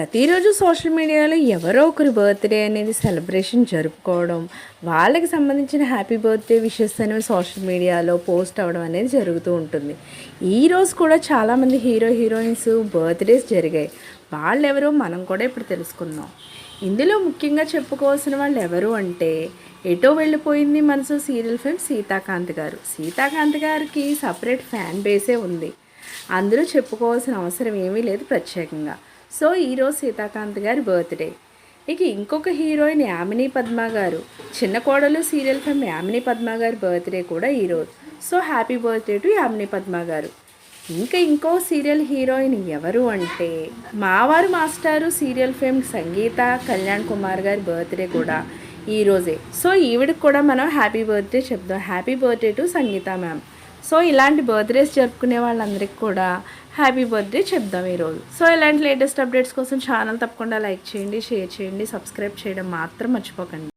ప్రతిరోజు సోషల్ మీడియాలో ఎవరో ఒకరి బర్త్డే అనేది సెలబ్రేషన్ జరుపుకోవడం, వాళ్ళకి సంబంధించిన హ్యాపీ బర్త్డే విషెస్ అనేవి సోషల్ మీడియాలో పోస్ట్ అవ్వడం అనేది జరుగుతూ ఉంటుంది. ఈరోజు కూడా చాలామంది హీరోయిన్స్ బర్త్డేస్ జరిగాయి. వాళ్ళెవరో మనం కూడా ఇప్పుడు తెలుసుకుందాం. ఇందులో ముఖ్యంగా చెప్పుకోవాల్సిన వాళ్ళు ఎవరు అంటే, ఎటో వెళ్ళిపోయింది మనసు సీరియల్ ఫేమ్ సీతాకాంత్ గారు. సీతాకాంత్ గారికి సపరేట్ ఫ్యాన్ బేసే ఉంది. అందరూ చెప్పుకోవాల్సిన అవసరం ఏమీ లేదు ప్రత్యేకంగా. సో ఈరోజు సీతాకాంత్ గారి బర్త్డే. ఇక ఇంకొక హీరోయిన్ యామిని పద్మ గారు, చిన్న కోడలు సీరియల్ ఫేమ్ యామిని పద్మ గారి బర్త్డే కూడా ఈరోజు. So happy birthday to Yamini Padma garu. ఇంకో సీరియల్ హీరోయిన్ ఎవరు అంటే, మావారు మాస్టారు సీరియల్ ఫేమ్ సంగీత కళ్యాణ్ కుమార్ గారి బర్త్డే కూడా ఈరోజే. సో ఈవిడికి కూడా మనం హ్యాపీ బర్త్డే చెప్దాం. Happy birthday to Sangeetha ma'am. So ఇలాంటి బర్త్డేస్ జరుపుకునే వాళ్ళందరికీ కూడా హ్యాపీ బర్త్డే చెప్దాం ఈరోజు. సో ఇలాంటి లేటెస్ట్ అప్డేట్స్ కోసం ఛానల్ తప్పకుండా లైక్ చేయండి, షేర్ చేయండి, సబ్స్క్రైబ్ చేయడం మాత్రం మర్చిపోకండి.